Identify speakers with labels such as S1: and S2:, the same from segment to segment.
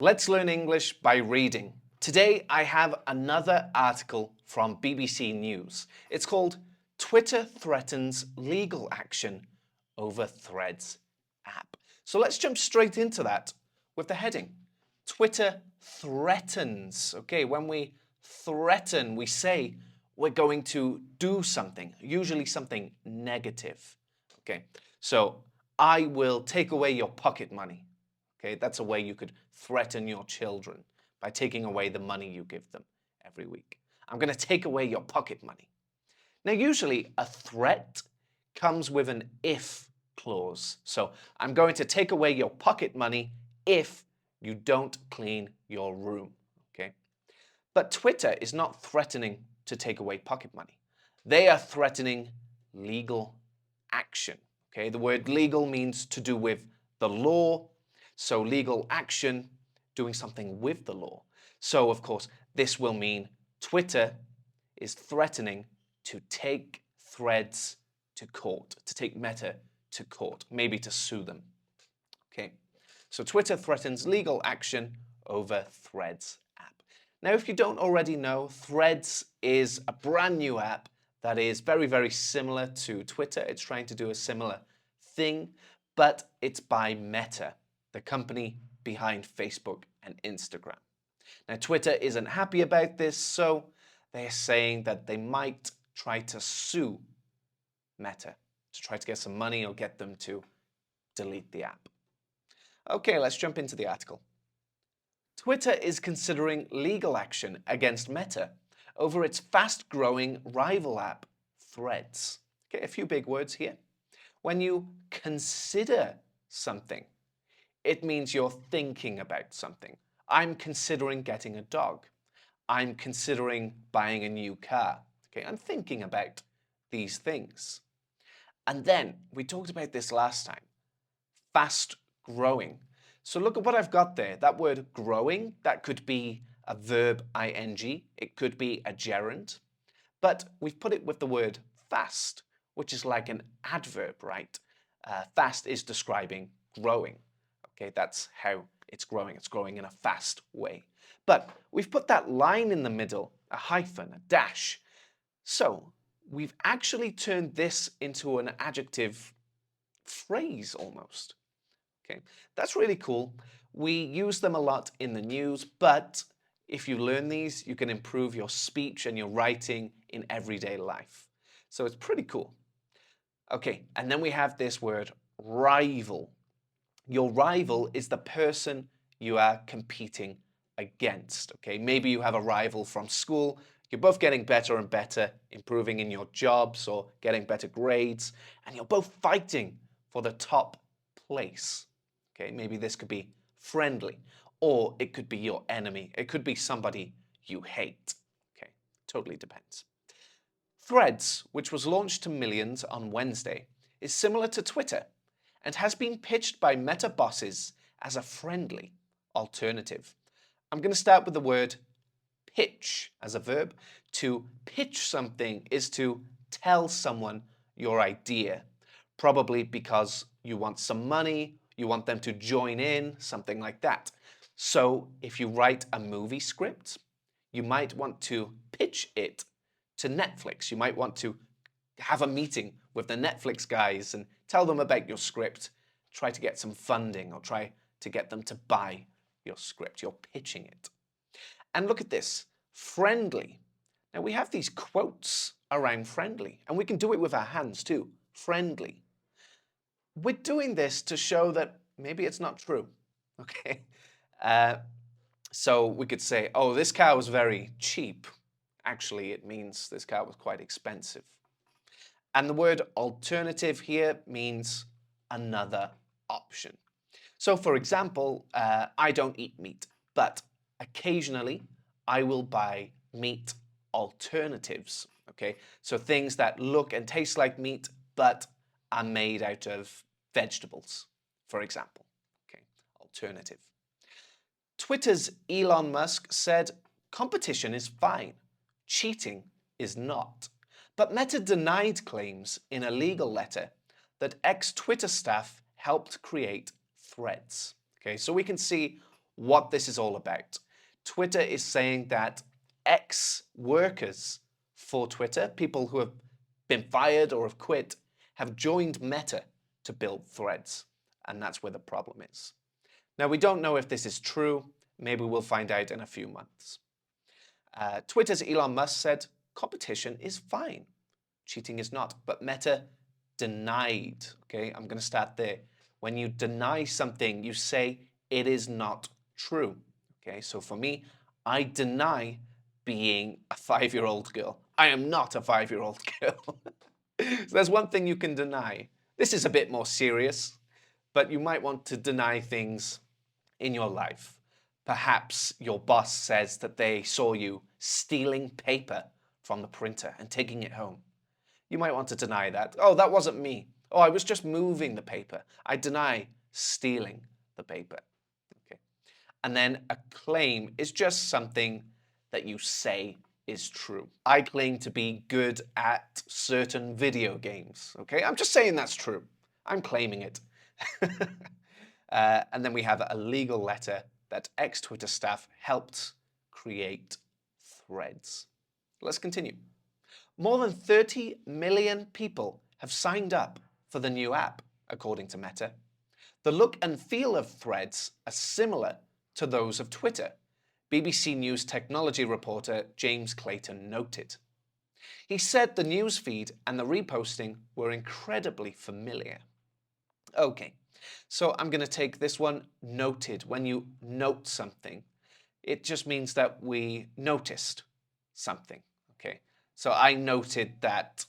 S1: Let's learn English by reading. Today I have another article from BBC News. It's called Twitter Threatens Legal Action Over Threads App. So let's jump straight into that with the heading. Twitter threatens. Okay, when we threaten, we say we're going to do something, usually something negative. Okay, so I will take away your pocket money. Okay, that's a way you could threaten your children by taking away the money you give them every week. I'm going to take away your pocket money. Now, usually a threat comes with an if clause. So I'm going to take away your pocket money if you don't clean your room. Okay, but Twitter is not threatening to take away pocket money. They are threatening legal action. Okay, the word legal means to do with the law. So legal action, doing something with the law. So of course, this will mean Twitter is threatening to take Threads to court, to take Meta to court, maybe to sue them. Okay, so Twitter threatens legal action over Threads app. Now, if you don't already know, Threads is a brand new app that is very, very similar to Twitter. It's trying to do a similar thing, but it's by Meta, the company behind Facebook and Instagram. Now, Twitter isn't happy about this, so they're saying that they might try to sue Meta to try to get some money or get them to delete the app. Okay, let's jump into the article. Twitter is considering legal action against Meta over its fast-growing rival app, Threads. Okay, a few big words here. When you consider something, it means you're thinking about something. I'm considering getting a dog. I'm considering buying a new car. Okay, I'm thinking about these things. And then we talked about this last time. Fast growing. So look at what I've got there. That word growing, that could be a verb ing. It could be a gerund. But we've put it with the word fast, which is like an adverb, right? Fast is describing growing. Okay, that's how it's growing. It's growing in a fast way. But we've put that line in the middle, a hyphen, a dash. So we've actually turned this into an adjective phrase almost. Okay, that's really cool. We use them a lot in the news, but if you learn these, you can improve your speech and your writing in everyday life. So it's pretty cool. Okay, and then we have this word rival. Your rival is the person you are competing against. Okay, maybe you have a rival from school. You're both getting better and better, improving in your jobs or getting better grades, and you're both fighting for the top place. Okay, maybe this could be friendly, or it could be your enemy. It could be somebody you hate. Okay, totally depends. Threads, which was launched to millions on Wednesday, is similar to Twitter and has been pitched by Meta bosses as a friendly alternative. I'm going to start with the word pitch as a verb. To pitch something is to tell someone your idea, probably because you want some money, you want them to join in, something like that. So if you write a movie script, you might want to pitch it to Netflix. You might want to have a meeting with the Netflix guys and tell them about your script, try to get some funding or try to get them to buy your script. You're pitching it. And look at this, friendly. Now we have these quotes around friendly, and we can do it with our hands too, friendly. We're doing this to show that maybe it's not true, okay? So we could say, oh, this car was very cheap. Actually, it means this car was quite expensive. And the word alternative here means another option. So for example, I don't eat meat, but occasionally I will buy meat alternatives. Okay, so things that look and taste like meat, but are made out of vegetables, for example. Okay, alternative. Twitter's Elon Musk said competition is fine, cheating is not. But Meta denied claims in a legal letter that ex-Twitter staff helped create Threads. Okay, so we can see what this is all about. Twitter is saying that ex-workers for Twitter, people who have been fired or have quit, have joined Meta to build Threads. And that's where the problem is. Now, we don't know if this is true. Maybe we'll find out in a few months. Twitter's Elon Musk said, competition is fine. Cheating is not. But Meta denied. Okay, I'm going to start there. When you deny something, you say it is not true. Okay, so for me, I deny being a 5-year-old girl. I am not a 5-year-old girl. So there's one thing you can deny. This is a bit more serious, but you might want to deny things in your life. Perhaps your boss says that they saw you stealing paper from the printer and taking it home. You might want to deny that. Oh, that wasn't me. Oh, I was just moving the paper. I deny stealing the paper. Okay. And then a claim is just something that you say is true. I claim to be good at certain video games. Okay, I'm just saying that's true. I'm claiming it. And then we have a legal letter that ex-Twitter staff helped create Threads. Let's continue. More than 30 million people have signed up for the new app, according to Meta. The look and feel of Threads are similar to those of Twitter, BBC News technology reporter James Clayton noted. He said the newsfeed and the reposting were incredibly familiar. Okay, so I'm going to take this one, noted. When you note something, it just means that we noticed something. Okay, so I noted that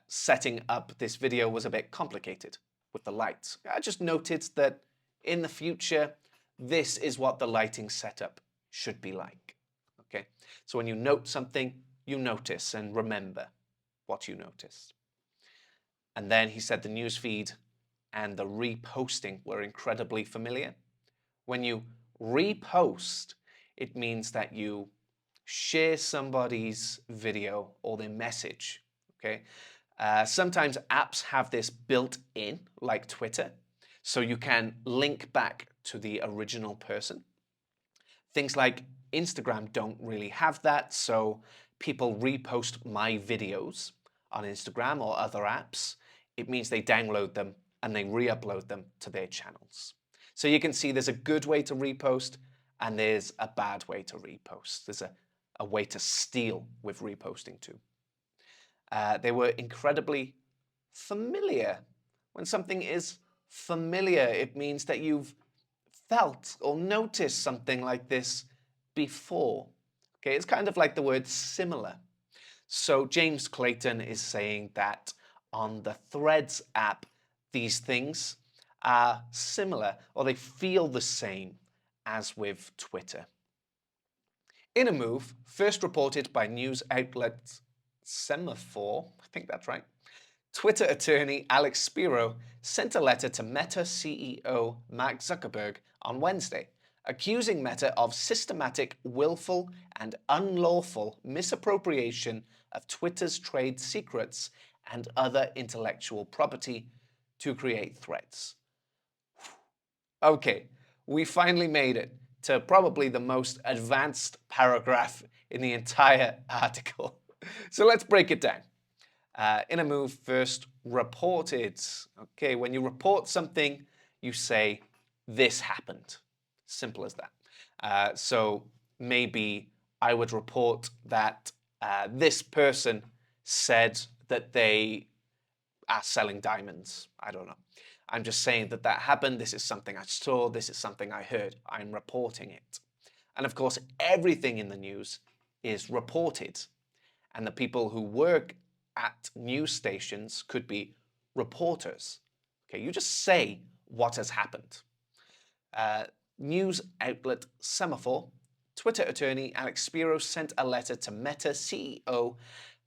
S1: setting up this video was a bit complicated with the lights. I just noted that in the future, this is what the lighting setup should be like. Okay, so when you note something, you notice and remember what you noticed. And then he said the newsfeed and the reposting were incredibly familiar. When you repost, it means that you share somebody's video or their message. Okay, sometimes apps have this built in, like Twitter, so you can link back to the original person. Things like Instagram don't really have that, so people repost my videos on Instagram or other apps. It means they download them and they re-upload them to their channels. So you can see there's a good way to repost and there's a bad way to repost. There's a way to steal with reposting too. They were incredibly familiar. When something is familiar, it means that you've felt or noticed something like this before. Okay, it's kind of like the word similar. So James Clayton is saying that on the Threads app, these things are similar or they feel the same as with Twitter. In a move first reported by news outlet Semafor, I think that's right, Twitter attorney Alex Spiro sent a letter to Meta CEO Mark Zuckerberg on Wednesday, accusing Meta of systematic, willful, and unlawful misappropriation of Twitter's trade secrets and other intellectual property to create Threads. Okay, we finally made it to probably the most advanced paragraph in the entire article. So let's break it down. In a move first reported. Okay, when you report something, you say, this happened. Simple as that. So maybe I would report that this person said that they are selling diamonds. I don't know. I'm just saying that that happened. This is something I saw. This is something I heard. I'm reporting it. And of course, everything in the news is reported. And the people who work at news stations could be reporters. Okay, you just say what has happened. News outlet Semafor, Twitter attorney Alex Spiro sent a letter to Meta CEO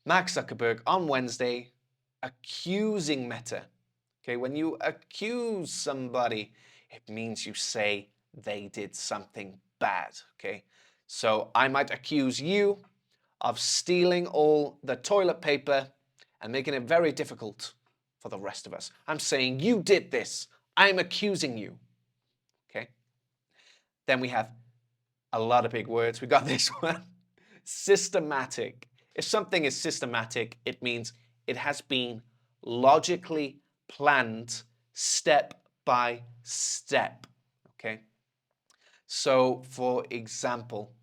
S1: Mark Zuckerberg on Wednesday accusing Meta. Okay, when you accuse somebody, it means you say they did something bad. Okay, so I might accuse you of stealing all the toilet paper and making it very difficult for the rest of us. I'm saying you did this. I'm accusing you. Okay? Then we have a lot of big words. We got this one. Systematic. If something is systematic, it means it has been logically planned step by step. Okay? So, for example,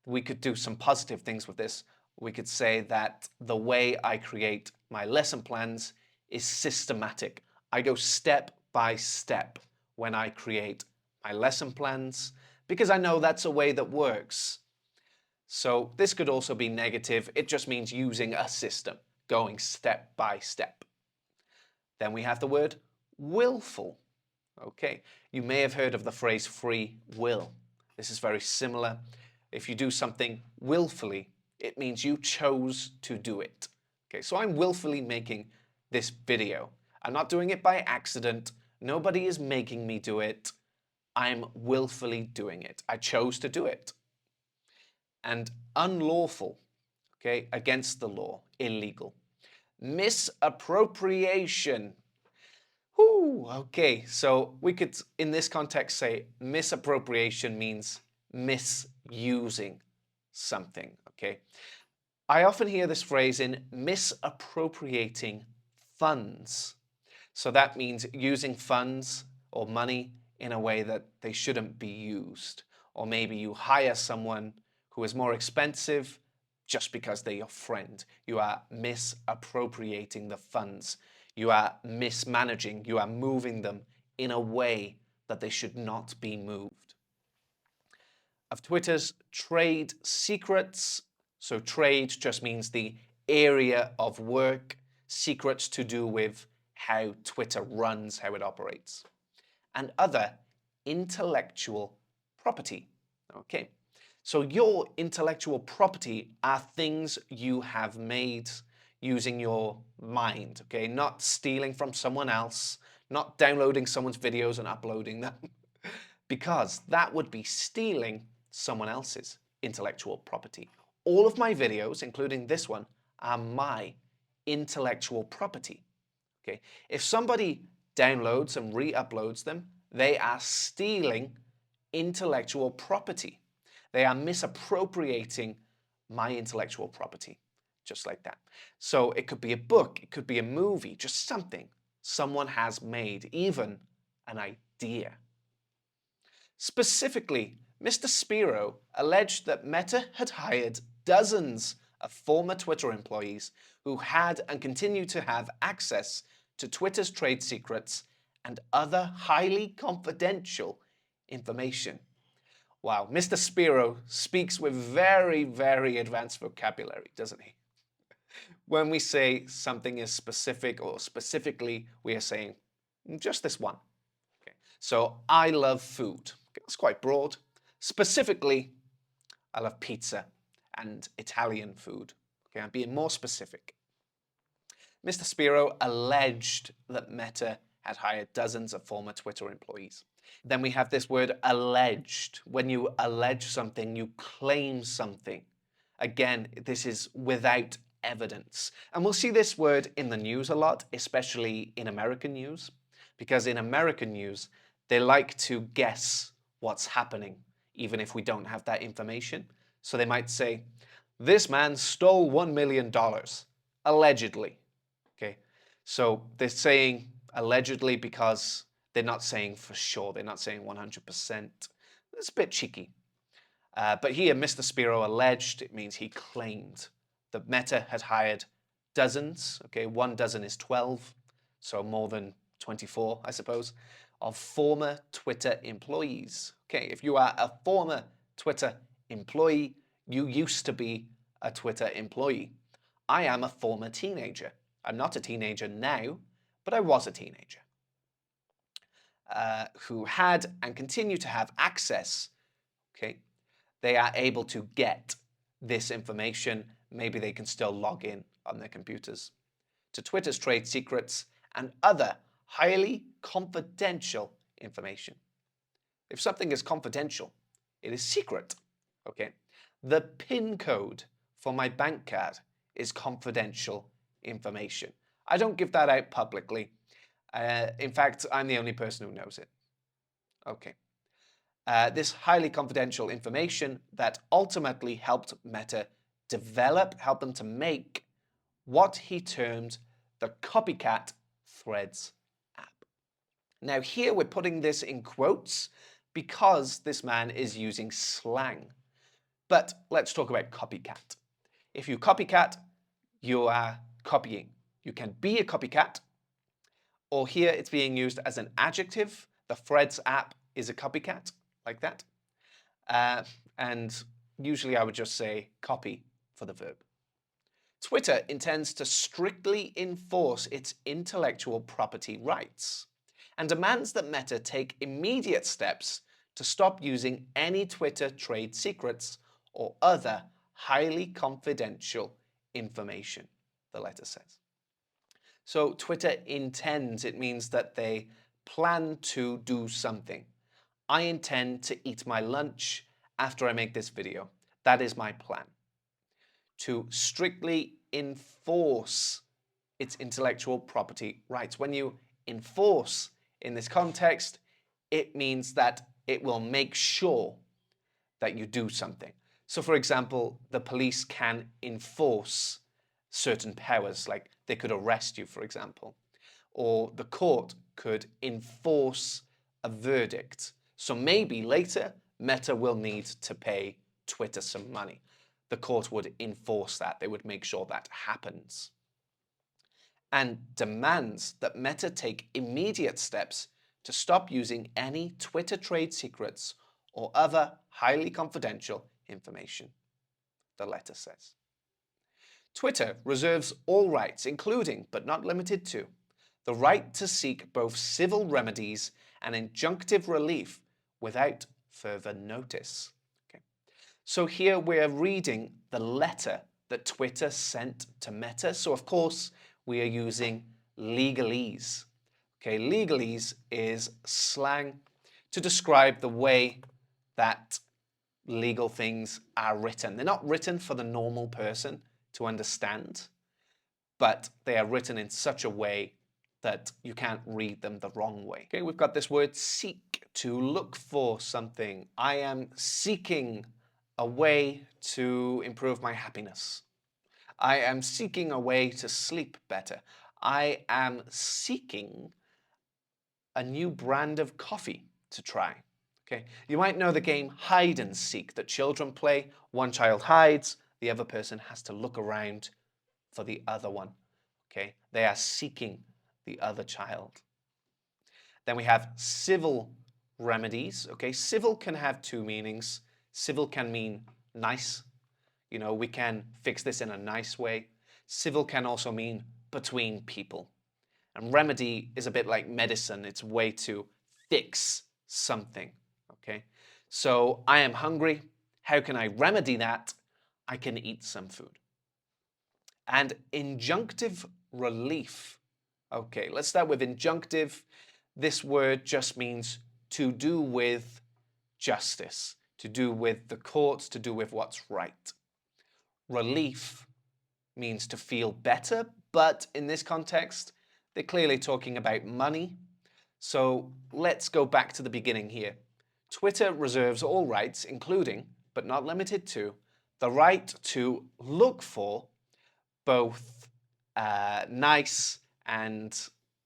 S1: we could do some positive things with this. We could say that the way I create my lesson plans is systematic. I go step by step when I create my lesson plans because I know that's a way that works. So this could also be negative. It just means using a system, going step by step. Then we have the word willful. Okay, you may have heard of the phrase free will. This is very similar. If you do something willfully, it means you chose to do it. Okay, so I'm willfully making this video. I'm not doing it by accident. Nobody is making me do it. I'm willfully doing it. I chose to do it. And unlawful, okay, against the law, illegal. Misappropriation. Whew, okay, so we could, in this context, say misappropriation means misusing something, okay? I often hear this phrase in misappropriating funds. So that means using funds or money in a way that they shouldn't be used. Or maybe you hire someone who is more expensive just because they're your friend. You are misappropriating the funds. You are mismanaging. You are moving them in a way that they should not be moved. Of Twitter's trade secrets. So trade just means the area of work. Secrets to do with how Twitter runs, how it operates. And other intellectual property. Okay. So your intellectual property are things you have made using your mind, okay? Not stealing from someone else, not downloading someone's videos and uploading them, because that would be stealing someone else's intellectual property. All of my videos, including this one, are my intellectual property, okay? If somebody downloads and re-uploads them, they are stealing intellectual property. They are misappropriating my intellectual property, just like that. So it could be a book, it could be a movie, just something someone has made, even an idea. Specifically, Mr. Spiro alleged that Meta had hired dozens of former Twitter employees who had and continue to have access to Twitter's trade secrets and other highly confidential information. Wow, Mr. Spiro speaks with very, very advanced vocabulary, doesn't he? When we say something is specific or specifically, we are saying just this one. Okay. So I love food. Okay, that's quite broad. Specifically, I love pizza and Italian food. Okay, I'm being more specific. Mr. Spiro alleged that Meta had hired dozens of former Twitter employees. Then we have this word alleged. When you allege something, you claim something. Again, this is without evidence. And we'll see this word in the news a lot, especially in American news, because in American news, they like to guess what's happening, even if we don't have that information. So they might say, this man stole $1 million, allegedly. Okay, so they're saying allegedly because they're not saying for sure. They're not saying 100%. It's a bit cheeky. But here, Mr. Spiro alleged, it means he claimed that Meta had hired dozens, okay, 1 dozen is 12, so more than 24, I suppose, of former Twitter employees. Okay, if you are a former Twitter employee, you used to be a Twitter employee. I am a former teenager. I'm not a teenager now, but I was a teenager who had and continue to have access. Okay, they are able to get this information. Maybe they can still log in on their computers to Twitter's trade secrets and other highly confidential information. If something is confidential, it is secret. Okay, the PIN code for my bank card is confidential information. I don't give that out publicly. In fact, I'm the only person who knows it. Okay. this highly confidential information that ultimately helped Meta help them to make what he termed the copycat Threads app. Now here we're putting this in quotes because this man is using slang. But let's talk about copycat. If you copycat, you are copying. You can be a copycat, or here it's being used as an adjective. The Threads app is a copycat, like that. And usually I would just say copy for the verb. Twitter intends to strictly enforce its intellectual property rights and demands that Meta take immediate steps to stop using any Twitter trade secrets or other highly confidential information, the letter says. So Twitter intends, it means that they plan to do something. I intend to eat my lunch after I make this video. That is my plan. To strictly enforce its intellectual property rights. When you enforce in this context, it means that it will make sure that you do something. So for example, the police can enforce certain powers, like they could arrest you, for example, or the court could enforce a verdict. So maybe later, Meta will need to pay Twitter some money. The court would enforce that. They would make sure that happens. And demands that Meta take immediate steps to stop using any Twitter trade secrets or other highly confidential information, the letter says. Twitter reserves all rights, including, but not limited to, the right to seek both civil remedies and injunctive relief without further notice. Okay. So here we're reading the letter that Twitter sent to Meta. So of course, we are using legalese. Okay, legalese is slang to describe the way that legal things are written. They're not written for the normal person to understand, but they are written in such a way that you can't read them the wrong way. Okay, we've got this word seek, to look for something. I am seeking a way to improve my happiness. I am seeking a way to sleep better. I am seeking a new brand of coffee to try. Okay, you might know the game hide and seek that children play. One child hides, the other person has to look around for the other one. Okay, they are seeking the other child. Then we have civil remedies. Okay, civil can have two meanings. Civil can mean nice. You know, we can fix this in a nice way. Civil can also mean between people. And remedy is a bit like medicine. It's a way to fix something. Okay, so I am hungry. How can I remedy that? I can eat some food. And injunctive relief. Okay, let's start with injunctive. This word just means to do with justice, to do with the courts, to do with what's right. Relief means to feel better, but in this context, they're clearly talking about money. So let's go back to the beginning here. Twitter reserves all rights, including, but not limited to, the right to look for both nice and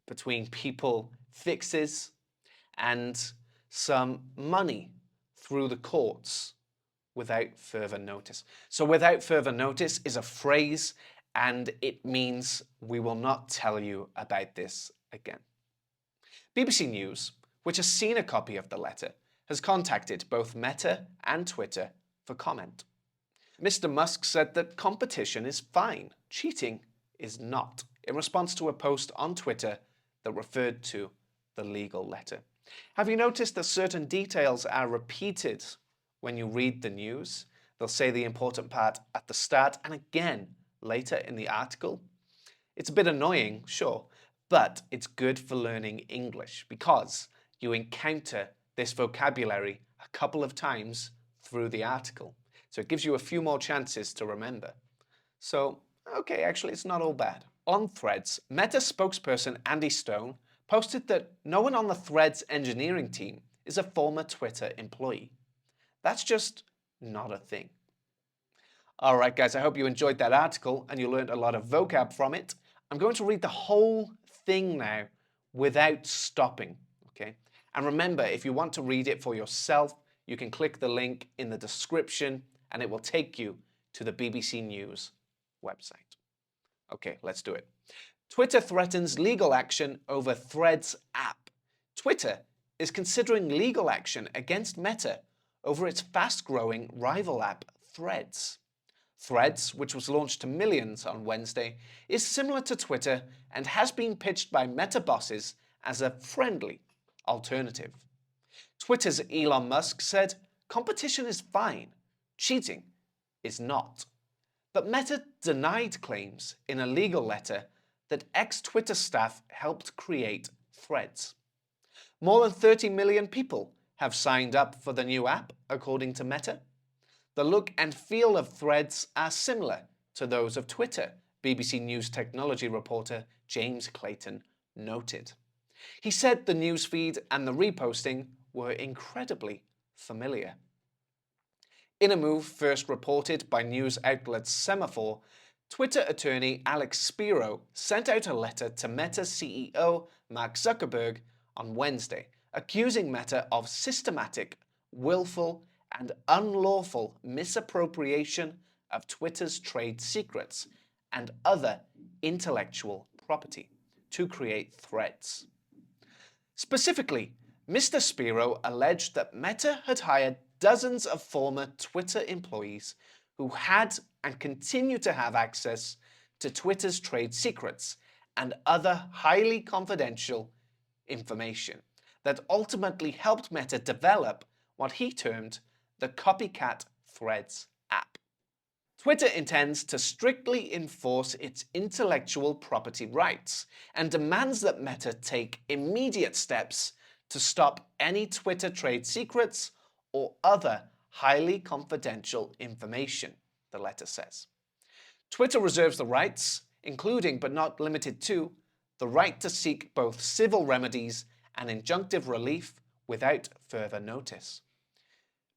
S1: between people fixes and some money through the courts without further notice. So without further notice is a phrase, and it means we will not tell you about this again. BBC News, which has seen a copy of the letter, has contacted both Meta and Twitter for comment. Mr. Musk said that competition is fine, cheating is not, in response to a post on Twitter that referred to the legal letter. Have you noticed that certain details are repeated when you read the news? They'll say the important part at the start and again later in the article. It's a bit annoying, sure, but it's good for learning English because you encounter this vocabulary a couple of times through the article. So it gives you a few more chances to remember. So, okay, actually it's not all bad. On Threads, Meta spokesperson Andy Stone posted that no one on the Threads engineering team is a former Twitter employee. That's just not a thing. All right, guys, I hope you enjoyed that article and you learned a lot of vocab from it. I'm going to read the whole thing now without stopping, okay? And remember, if you want to read it for yourself, you can click the link in the description and it will take you to the BBC News website. Okay, let's do it. Twitter threatens legal action over Threads app. Twitter is considering legal action against Meta over its fast-growing rival app, Threads. Threads, which was launched to millions on Wednesday, is similar to Twitter and has been pitched by Meta bosses as a friendly alternative. Twitter's Elon Musk said, "Competition is fine, cheating is not." But Meta denied claims in a legal letter that ex-Twitter staff helped create Threads. More than 30 million people have signed up for the new app, according to Meta. The look and feel of Threads are similar to those of Twitter, BBC News technology reporter James Clayton noted. He said the newsfeed and the reposting were incredibly familiar. In a move first reported by news outlet Semaphore, Twitter attorney Alex Spiro sent out a letter to Meta CEO Mark Zuckerberg on Wednesday, accusing Meta of systematic, willful, and unlawful misappropriation of Twitter's trade secrets and other intellectual property to create Threads. Specifically, Mr. Spiro alleged that Meta had hired dozens of former Twitter employees who had and continue to have access to Twitter's trade secrets and other highly confidential information that ultimately helped Meta develop what he termed the copycat Threads app. Twitter intends to strictly enforce its intellectual property rights and demands that Meta take immediate steps to stop any Twitter trade secrets or other highly confidential information, the letter says. Twitter reserves the rights, including but not limited to, the right to seek both civil remedies and injunctive relief without further notice.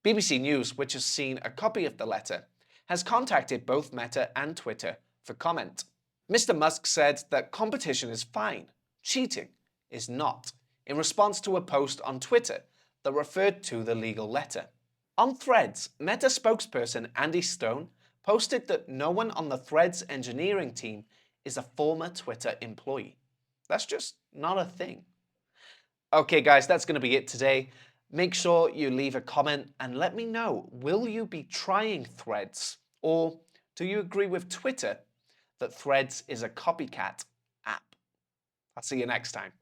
S1: BBC News, which has seen a copy of the letter, has contacted both Meta and Twitter for comment. Mr. Musk said that competition is fine, cheating is not, in response to a post on Twitter that referred to the legal letter. On Threads, Meta spokesperson Andy Stone posted that no one on the Threads engineering team is a former Twitter employee. That's just not a thing. Okay guys, that's going to be it today. Make sure you leave a comment and let me know, will you be trying Threads? Or do you agree with Twitter that Threads is a copycat app? I'll see you next time.